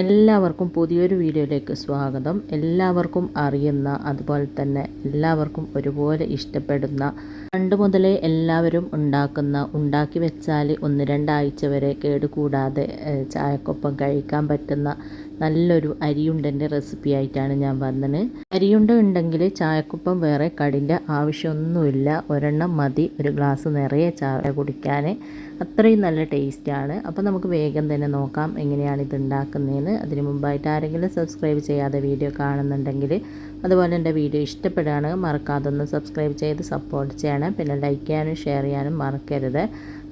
എല്ലാവർക്കും പുതിയൊരു വീഡിയോയിലേക്ക് സ്വാഗതം. എല്ലാവർക്കും അറിയുന്ന അതുപോലെ തന്നെ എല്ലാവർക്കും ഒരുപോലെ ഇഷ്ടപ്പെടുന്ന പണ്ട് മുതലേ എല്ലാവരും ഉണ്ടാക്കി വെച്ചാൽ 1-2 ആഴ്ച വരെ കേടുകൂടാതെ ചായക്കൊപ്പം കഴിക്കാൻ പറ്റുന്ന നല്ലൊരു അരിയുണ്ടൻ്റെ റെസിപ്പി ആയിട്ടാണ് ഞാൻ വന്നത്. അരിയുണ്ട ഉണ്ടെങ്കിൽ ചായക്കൊപ്പം വേറെ കടിൻ്റെ ആവശ്യമൊന്നുമില്ല. ഒരെണ്ണം മതി ഒരു ഗ്ലാസ് നിറയെ ചായ കുടിക്കാൻ. അത്രയും നല്ല ടേസ്റ്റാണ്. അപ്പോൾ നമുക്ക് വേഗം തന്നെ നോക്കാം എങ്ങനെയാണ് ഇത് ഉണ്ടാക്കുന്നതെന്ന്. അതിന് മുമ്പായിട്ട് ആരെങ്കിലും സബ്സ്ക്രൈബ് ചെയ്യാതെ വീഡിയോ കാണുന്നുണ്ടെങ്കിൽ അതുപോലെ എൻ്റെ വീഡിയോ ഇഷ്ടപ്പെടുകയാണെങ്കിൽ മറക്കാതെ ഒന്ന് സബ്സ്ക്രൈബ് ചെയ്ത് സപ്പോർട്ട് ചെയ്യണം. പിന്നെ ലൈക്ക് ചെയ്യാനും ഷെയർ ചെയ്യാനും മറക്കരുത്.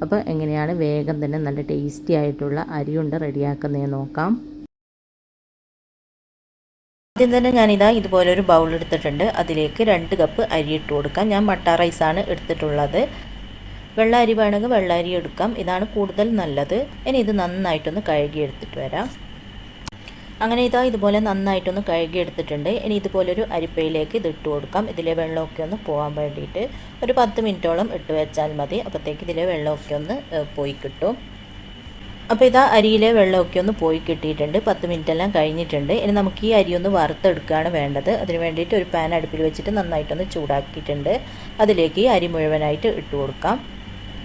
അപ്പോൾ എങ്ങനെയാണ് വേഗം തന്നെ നല്ല ടേസ്റ്റി ആയിട്ടുള്ള അരിയുണ്ട റെഡിയാക്കുന്നതെന്ന് നോക്കാം. ആദ്യം തന്നെ ഞാനിതാ ഇതുപോലൊരു ബൗൾ എടുത്തിട്ടുണ്ട്. അതിലേക്ക് 2 കപ്പ് അരി ഇട്ട് കൊടുക്കാം. ഞാൻ മട്ട റൈസാണ് എടുത്തിട്ടുള്ളത്. വെള്ള അരി വേണമെങ്കിൽ വെള്ള അരി എടുക്കാം. ഇതാണ് കൂടുതൽ നല്ലത്. ഇനി ഇത് നന്നായിട്ടൊന്ന് കഴുകി എടുത്തിട്ട് വരാം. അങ്ങനെ ഇതാ ഇതുപോലെ നന്നായിട്ടൊന്ന് കഴുകി എടുത്തിട്ടുണ്ട്. ഇനി ഇതുപോലൊരു അരിപ്പയിലേക്ക് ഇത് ഇട്ട് കൊടുക്കാം. ഇതിലെ വെള്ളമൊക്കെ ഒന്ന് പോകാൻ വേണ്ടിയിട്ട് ഒരു 10 മിനിറ്റോളം ഇട്ട് വെച്ചാൽ മതി. അപ്പോഴത്തേക്ക് ഇതിലെ വെള്ളമൊക്കെ ഒന്ന് പോയി കിട്ടും. അപ്പോൾ ഇതാ അരിയിലെ വെള്ളമൊക്കെ ഒന്ന് പോയി കിട്ടിയിട്ടുണ്ട്. 10 മിനിറ്റ് എല്ലാം കഴിഞ്ഞിട്ടുണ്ട്. ഇനി നമുക്ക് ഈ അരി ഒന്ന് വറുത്തെടുക്കുകയാണ് വേണ്ടത്. അതിന് വേണ്ടിയിട്ട് ഒരു പാൻ അടുപ്പിൽ വെച്ചിട്ട് നന്നായിട്ടൊന്ന് ചൂടാക്കിയിട്ടുണ്ട്. അതിലേക്ക് ഈ അരി മുഴുവനായിട്ട് ഇട്ട് കൊടുക്കാം.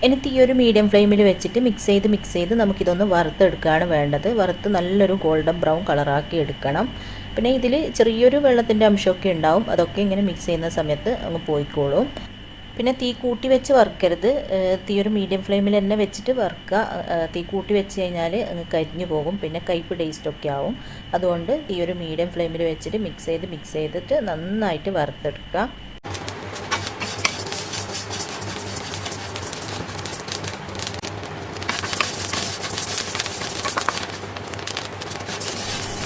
ഇനി തീ ഒരു മീഡിയം ഫ്ലെയിമിൽ വെച്ചിട്ട് മിക്സ് ചെയ്ത് നമുക്കിതൊന്ന് വറുത്തെടുക്കുകയാണ് വേണ്ടത്. വറുത്ത് നല്ലൊരു ഗോൾഡൻ ബ്രൗൺ കളറാക്കി എടുക്കണം. പിന്നെ ഇതിൽ ചെറിയൊരു വെള്ളത്തിൻ്റെ അംശമൊക്കെ ഉണ്ടാവും. അതൊക്കെ ഇങ്ങനെ മിക്സ് ചെയ്യുന്ന സമയത്ത് അങ്ങ് പോയിക്കോളും. പിന്നെ തീ കൂട്ടി വെച്ച് വറുക്കരുത്. തീ ഒരു മീഡിയം ഫ്ലെയിമിൽ തന്നെ വെച്ചിട്ട് വറുക്കുക. തീ കൂട്ടി വെച്ച് കഴിഞ്ഞാൽ അങ്ങ് കരിഞ്ഞു പോകും. പിന്നെ കയ്പ്പ് ടേസ്റ്റൊക്കെ ആവും. അതുകൊണ്ട് തീ ഒരു മീഡിയം ഫ്ലെയിമിൽ വെച്ചിട്ട് മിക്സ് ചെയ്തിട്ട് നന്നായിട്ട് വറുത്തെടുക്കുക.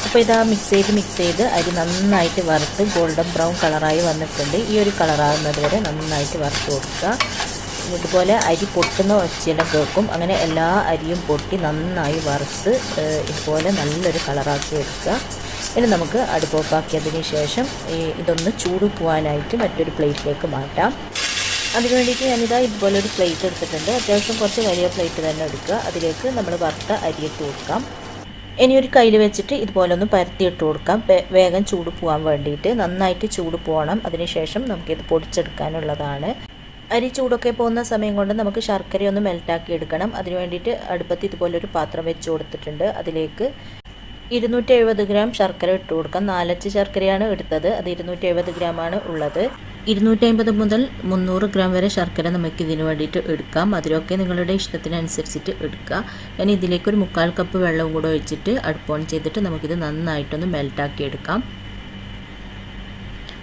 അപ്പോൾ ഇതാ മിക്സ് ചെയ്ത് അരി നന്നായിട്ട് വറുത്ത് ഗോൾഡൻ ബ്രൗൺ കളറായി വന്നിട്ടുണ്ട്. ഈ ഒരു കളറാകുന്നത് വരെ നന്നായിട്ട് വറുത്ത് കൊടുക്കുക. ഇതുപോലെ അരി പൊട്ടുന്ന ഒച്ചയെല്ലാം കേൾക്കും. അങ്ങനെ എല്ലാ അരിയും പൊട്ടി നന്നായി വറുത്ത് ഇതുപോലെ നല്ലൊരു കളറാക്കി എടുക്കുക. ഇനി നമുക്ക് അടുപ്പ് ഓഫാക്കിയതിന് ശേഷം ഇതൊന്ന് ചൂട് പോകാനായിട്ട് മറ്റൊരു പ്ലേറ്റിലേക്ക് മാറ്റാം. അതിന് വേണ്ടിയിട്ട് ഞാനിതാ ഇതുപോലൊരു പ്ലേറ്റ് എടുത്തിട്ടുണ്ട്. അത്യാവശ്യം കുറച്ച് വലിയ പ്ലേറ്റ് തന്നെ എടുക്കുക. അതിലേക്ക് നമ്മൾ വറുത്ത അരിയിട്ട് കൊടുക്കാം. ഇനി ഒരു കയ്യിൽ വെച്ചിട്ട് ഇതുപോലെ ഒന്ന് പരത്തിയിട്ട് കൊടുക്കാം. വേഗം ചൂട് പോകാൻ വേണ്ടിയിട്ട് നന്നായിട്ട് ചൂട് പോകണം. അതിനുശേഷം നമുക്കിത് പൊടിച്ചെടുക്കാനുള്ളതാണ്. അരി ചൂടൊക്കെ പോകുന്ന സമയം കൊണ്ട് നമുക്ക് ശർക്കരയൊന്ന് മെൽറ്റാക്കി എടുക്കണം. അതിന് വേണ്ടിയിട്ട് അടുപ്പത്ത് ഇതുപോലൊരു പാത്രം വെച്ച് കൊടുത്തിട്ടുണ്ട്. അതിലേക്ക് 270 ഗ്രാം ശർക്കര ഇട്ട് കൊടുക്കാം. 4 ശർക്കരയാണ് എടുത്തത്. അത് 270 ഗ്രാമാണ് ഉള്ളത്. 250 മുതൽ 300 ഗ്രാം വരെ ശർക്കര നമുക്ക് ഇതിന് വേണ്ടിയിട്ട് എടുക്കാം. അതിലൊക്കെ നിങ്ങളുടെ ഇഷ്ടത്തിനനുസരിച്ചിട്ട് എടുക്കുക. ഇനി ഇതിലേക്ക് ഒരു 3/4 കപ്പ് വെള്ളവും കൂടെ ഒഴിച്ചിട്ട് അടുപ്പ് ഓൺ ചെയ്തിട്ട് നമുക്കിത് നന്നായിട്ടൊന്ന് മെൽറ്റാക്കി എടുക്കാം.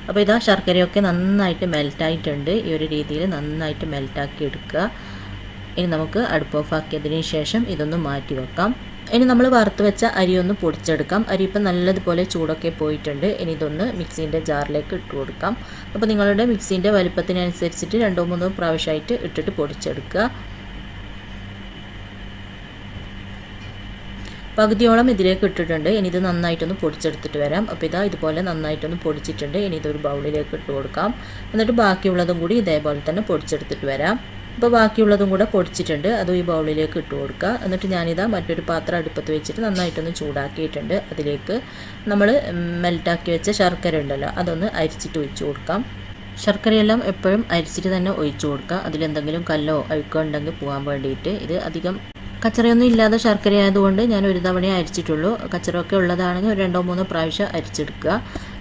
അപ്പോൾ ഇതാ ശർക്കരയൊക്കെ നന്നായിട്ട് മെൽറ്റായിട്ടുണ്ട്. ഈ ഒരു രീതിയിൽ നന്നായിട്ട് മെൽറ്റാക്കി എടുക്കുക. ഇനി നമുക്ക് അടുപ്പ് ഓഫാക്കിയതിന് ശേഷം ഇതൊന്ന് മാറ്റി വെക്കാം. ഇനി നമ്മൾ വറുത്ത് വെച്ച അരി ഒന്ന് പൊടിച്ചെടുക്കാം. അരി ഇപ്പം നല്ലതുപോലെ ചൂടൊക്കെ പോയിട്ടുണ്ട്. ഇനി ഇതൊന്ന് മിക്സീൻ്റെ ജാറിലേക്ക് ഇട്ട് കൊടുക്കാം. അപ്പോൾ നിങ്ങളുടെ മിക്സീൻ്റെ വലിപ്പത്തിനനുസരിച്ചിട്ട് 2-3 പ്രാവശ്യമായിട്ട് ഇട്ടിട്ട് പൊടിച്ചെടുക്കുക. പകുതിയോളം ഇതിലേക്ക് ഇട്ടിട്ടുണ്ട്. ഇനി ഇത് നന്നായിട്ടൊന്ന് പൊടിച്ചെടുത്തിട്ട് വരാം. അപ്പോൾ ഇതാ ഇതുപോലെ നന്നായിട്ടൊന്ന് പൊടിച്ചിട്ടുണ്ട്. ഇനി ഇതൊരു ബൗളിലേക്ക് ഇട്ട് കൊടുക്കാം. എന്നിട്ട് ബാക്കിയുള്ളതും കൂടി ഇതേപോലെ തന്നെ പൊടിച്ചെടുത്തിട്ട് വരാം. അപ്പോൾ ബാക്കിയുള്ളതും കൂടെ പൊടിച്ചിട്ടുണ്ട്. അതും ഈ ബൗളിലേക്ക് ഇട്ട് കൊടുക്കുക. എന്നിട്ട് ഞാനിതാ മറ്റൊരു പാത്രം അടുപ്പത്ത് വെച്ചിട്ട് നന്നായിട്ടൊന്ന് ചൂടാക്കിയിട്ടുണ്ട്. അതിലേക്ക് നമ്മൾ മെൽറ്റാക്കി വെച്ച ശർക്കര ഉണ്ടല്ലോ അതൊന്ന് അരിച്ചിട്ട് ഒഴിച്ചു കൊടുക്കാം. ശർക്കരയെല്ലാം എപ്പോഴും അരിച്ചിട്ട് തന്നെ ഒഴിച്ചു കൊടുക്കുക. അതിലെന്തെങ്കിലും കല്ലോ അഴുക്കോ ഉണ്ടെങ്കിൽ പോകാൻ വേണ്ടിയിട്ട്. ഇത് അധികം കച്ചറയൊന്നും ഇല്ലാതെ ശർക്കര ആയതുകൊണ്ട് ഞാൻ ഒരു തവണയേ അരിച്ചിട്ടുള്ളൂ. കച്ചറയൊക്കെ ഉള്ളതാണെങ്കിൽ ഒരു 2-3 പ്രാവശ്യം അരിച്ചെടുക്കുക.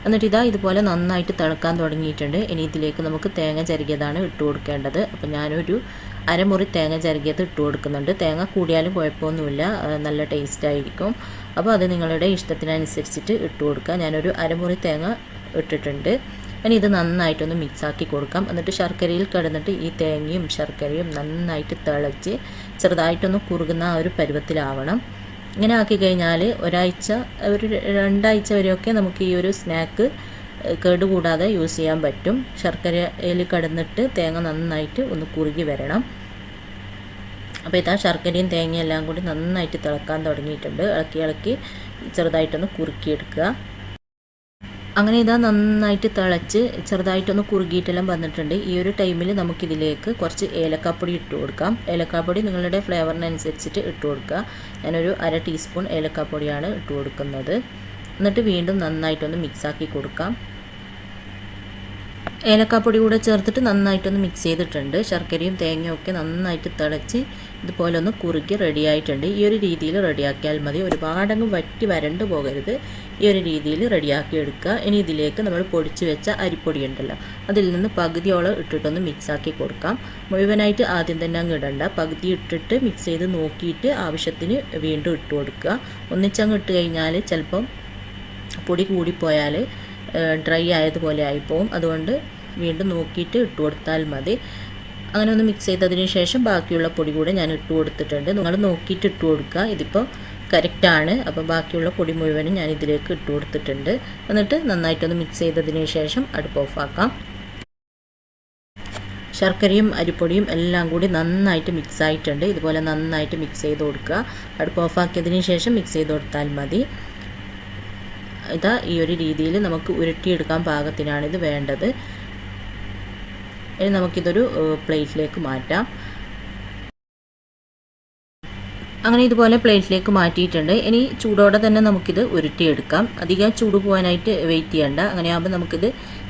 എന്നിട്ട് ഇതാ ഇതുപോലെ നന്നായിട്ട് തിളക്കാൻ തുടങ്ങിയിട്ടുണ്ട്. ഇനി ഇതിലേക്ക് നമുക്ക് തേങ്ങ ചിരകിയതാണ് ഇട്ട് കൊടുക്കേണ്ടത്. അപ്പോൾ ഞാനൊരു അരമുറി തേങ്ങ ചിരകിയത് ഇട്ട് കൊടുക്കുന്നുണ്ട്. തേങ്ങ കൂടിയാലും കുഴപ്പമൊന്നുമില്ല, നല്ല ടേസ്റ്റ് ആയിരിക്കും. അപ്പോൾ അത് നിങ്ങളുടെ ഇഷ്ടത്തിനനുസരിച്ചിട്ട് ഇട്ട് കൊടുക്കുക. ഞാനൊരു അരമുറി തേങ്ങ ഇട്ടിട്ടുണ്ട്. ഇനി ഇത് നന്നായിട്ടൊന്ന് മിക്സാക്കി കൊടുക്കാം. എന്നിട്ട് ശർക്കരയിൽ കിടന്നിട്ട് ഈ തേങ്ങയും ശർക്കരയും നന്നായിട്ട് തിളച്ച് ചെറുതായിട്ടൊന്ന് കുറുകുന്ന ആ ഒരു പരുവത്തിലാവണം. ഇങ്ങനെ ആക്കി കഴിഞ്ഞാൽ ഒരു 2 ആഴ്ച വരെയൊക്കെ നമുക്ക് ഈ ഒരു സ്നാക്ക് കേടുകൂടാതെ യൂസ് ചെയ്യാൻ പറ്റും. ശർക്കരയിൽ കിടന്നിട്ട് തേങ്ങ നന്നായിട്ട് ഒന്ന് കുറുകി വരണം. അപ്പോൾ ഇതാ ശർക്കരയും തേങ്ങയും എല്ലാം കൂടി നന്നായിട്ട് തിളക്കാൻ തുടങ്ങിയിട്ടുണ്ട്. ഇളക്കി ചെറുതായിട്ടൊന്ന് കുറുക്കിയെടുക്കുക. അങ്ങനെ ഇതാ നന്നായിട്ട് തിളച്ച് ചെറുതായിട്ടൊന്ന് കുറുകിയിട്ടെല്ലാം വന്നിട്ടുണ്ട്. ഈ ഒരു ടൈമിൽ നമുക്കിതിലേക്ക് കുറച്ച് ഏലക്കാപ്പൊടി ഇട്ട് കൊടുക്കാം. ഏലക്കാപ്പൊടി നിങ്ങളുടെ ഫ്ലേവറിനനുസരിച്ചിട്ട് ഇട്ട് കൊടുക്കുക. ഞാനൊരു 1/2 ടീസ്പൂൺ ഏലക്കാപ്പൊടിയാണ് ഇട്ട് കൊടുക്കുന്നത്. എന്നിട്ട് വീണ്ടും നന്നായിട്ടൊന്ന് മിക്സാക്കി കൊടുക്കാം. ഏലക്കാപ്പൊടി കൂടെ ചേർത്തിട്ട് നന്നായിട്ടൊന്ന് മിക്സ് ചെയ്തിട്ടുണ്ട്. ശർക്കരയും തേങ്ങയും ഒക്കെ നന്നായിട്ട് തിളച്ച് ഇതുപോലെ ഒന്ന് കുറുക്കി റെഡിയായിട്ടുണ്ട്. ഈ ഒരു രീതിയിൽ റെഡിയാക്കിയാൽ മതി. ഒരുപാടങ്ങ് വറ്റി വരണ്ടു പോകരുത്. ഈ ഒരു രീതിയിൽ റെഡിയാക്കി എടുക്കുക. ഇനി ഇതിലേക്ക് നമ്മൾ പൊടിച്ച് വെച്ച അരിപ്പൊടി ഉണ്ടല്ലോ, അതിൽ നിന്ന് പകുതിയോളം ഇട്ടിട്ടൊന്ന് മിക്സാക്കി കൊടുക്കാം. മുഴുവനായിട്ട് ആദ്യം തന്നെ അങ്ങ് ഇടണ്ട. പകുതി ഇട്ടിട്ട് മിക്സ് ചെയ്ത് നോക്കിയിട്ട് ആവശ്യത്തിന് വീണ്ടും ഇട്ട് കൊടുക്കുക. ഒന്നിച്ചങ്ങ് ഇട്ട് കഴിഞ്ഞാൽ ചിലപ്പം പൊടി കൂടിപ്പോയാൽ ഡ്രൈ ആയതുപോലെ ആയിപ്പോവും. അതുകൊണ്ട് വീണ്ടും നോക്കിയിട്ട് ഇട്ട് കൊടുത്താൽ മതി. അങ്ങനെ ഒന്ന് മിക്സ് ചെയ്തതിന് ശേഷം ബാക്കിയുള്ള പൊടി കൂടെ ഞാൻ ഇട്ട് കൊടുത്തിട്ടുണ്ട്. നിങ്ങൾ നോക്കിയിട്ട് ഇട്ട് കൊടുക്കുക. ഇതിപ്പോൾ കറക്റ്റാണ്. അപ്പോൾ ബാക്കിയുള്ള പൊടി മുഴുവനും ഞാൻ ഇതിലേക്ക് ഇട്ട് കൊടുത്തിട്ടുണ്ട്. എന്നിട്ട് നന്നായിട്ടൊന്ന് മിക്സ് ചെയ്തതിന് ശേഷം അടുപ്പ് ഓഫാക്കാം. ശർക്കരയും അരിപ്പൊടിയും എല്ലാം കൂടി നന്നായിട്ട് മിക്സ് ആയിട്ടുണ്ട്. ഇതുപോലെ നന്നായിട്ട് മിക്സ് ചെയ്ത് കൊടുക്കുക. അടുപ്പ് ഓഫാക്കിയതിന് ശേഷം മിക്സ് ചെയ്ത് കൊടുത്താൽ മതി. ഇതാ ഈ ഒരു രീതിയിൽ നമുക്ക് ഉരുട്ടിയെടുക്കാൻ പാകത്തിനാണ് ഇത് വേണ്ടത്. ഇനി നമുക്കിതൊരു പ്ലേറ്റിലേക്ക് മാറ്റാം. അങ്ങനെ ഇതുപോലെ പ്ലേറ്റിലേക്ക് മാറ്റിയിട്ടുണ്ട്. ഇനി ചൂടോടെ തന്നെ നമുക്കിത് ഉരുട്ടിയെടുക്കാം. അധികം ചൂട് പോകാനായിട്ട് വെയിറ്റ് ചെയ്യണ്ട. അങ്ങനെയാകുമ്പോൾ നമുക്കിത്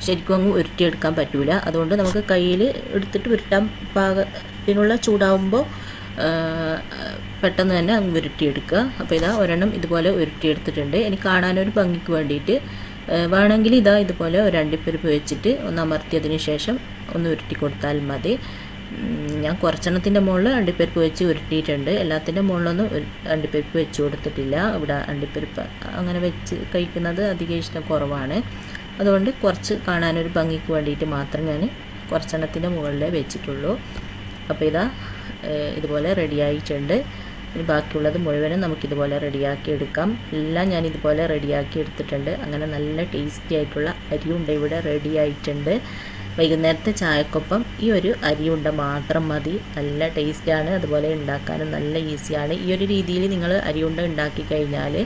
ശരിക്കും അങ്ങ് ഉരുട്ടിയെടുക്കാൻ പറ്റില്ല. അതുകൊണ്ട് നമുക്ക് കയ്യിൽ എടുത്തിട്ട് ഉരുട്ടാൻ പാകത്തിനുള്ള ചൂടാവുമ്പോൾ പെട്ടെന്ന് തന്നെ അങ്ങ് ഉരുട്ടിയെടുക്കുക. അപ്പോൾ ഇതാ ഒരെണ്ണം ഇതുപോലെ ഉരുട്ടിയെടുത്തിട്ടുണ്ട്. എനിക്ക് കാണാനൊരു ഭംഗിക്ക് വേണ്ടിയിട്ട് വേണമെങ്കിൽ ഇതാ ഇതുപോലെ ഒരു അണ്ടിപ്പരിപ്പ് വെച്ചിട്ട് ഒന്ന് അമർത്തിയതിന് ശേഷം ഒന്ന് ഉരുട്ടി കൊടുത്താൽ മതി. ഞാൻ കുറച്ചെണ്ണത്തിൻ്റെ മുകളിൽ അണ്ടിപ്പരിപ്പ് വെച്ച് ഉരുട്ടിയിട്ടുണ്ട്. എല്ലാത്തിൻ്റെ മുകളിലൊന്നും അണ്ടിപ്പരിപ്പ് വെച്ച് കൊടുത്തിട്ടില്ല. ഇവിടെ അണ്ടിപ്പരിപ്പ് അങ്ങനെ വെച്ച് കഴിക്കുന്നത് അധികം ഇഷ്ടം കുറവാണ്. അതുകൊണ്ട് കുറച്ച് കാണാനൊരു ഭംഗിക്ക് വേണ്ടിയിട്ട് മാത്രം ഞാൻ കുറച്ചെണ്ണത്തിൻ്റെ മുകളിലേ വെച്ചിട്ടുള്ളൂ. അപ്പോൾ ഇതാ ഇതുപോലെ റെഡിയായിട്ടുണ്ട്. ഇനി ബാക്കിയുള്ളത് മുഴുവനും നമുക്കിതുപോലെ റെഡിയാക്കി എടുക്കാം. എല്ലാം ഞാൻ ഇതുപോലെ റെഡിയാക്കി എടുത്തിട്ടുണ്ട്. അങ്ങനെ നല്ല ടേസ്റ്റി ആയിട്ടുള്ള അരിയുണ്ട ഇവിടെ റെഡി ആയിട്ടുണ്ട്. വൈകുന്നേരത്തെ ചായക്കൊപ്പം ഈ ഒരു അരിയുണ്ട മാത്രം മതി. നല്ല ടേസ്റ്റാണ്. അതുപോലെ ഉണ്ടാക്കാനും നല്ല ഈസിയാണ്. ഈ ഒരു രീതിയിൽ നിങ്ങൾ അരിയുണ്ട ഉണ്ടാക്കി കഴിഞ്ഞാൽ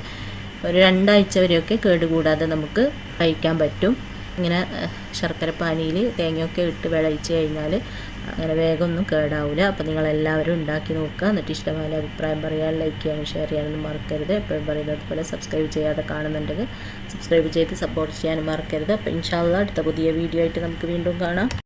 ഒരു 2 ആഴ്ച വരെയൊക്കെ കേടുകൂടാതെ നമുക്ക് കഴിക്കാൻ പറ്റും. ഇങ്ങനെ ശർക്കര പാനിയിൽ തേങ്ങയൊക്കെ ഇട്ട് വിളയിച്ച് കഴിഞ്ഞാൽ അങ്ങനെ വേഗമൊന്നും കേടാവില്ല. അപ്പോൾ നിങ്ങളെല്ലാവരും ഉണ്ടാക്കി നോക്കുക. എന്നിട്ട് ഇഷ്ടമായ അഭിപ്രായം പറയാൻ, ലൈക്ക് ചെയ്യാനും ഷെയർ ചെയ്യാനൊന്നും മറക്കരുത്. എപ്പോഴും പറയുന്നത് പോലെ സബ്സ്ക്രൈബ് ചെയ്യാതെ കാണുന്നുണ്ടെങ്കിൽ സബ്സ്ക്രൈബ് ചെയ്ത് സപ്പോർട്ട് ചെയ്യാനും മറക്കരുത്. അപ്പോൾ ഇൻഷാ അല്ലാഹ് അടുത്ത പുതിയ വീഡിയോ ആയിട്ട് നമുക്ക് വീണ്ടും കാണാം.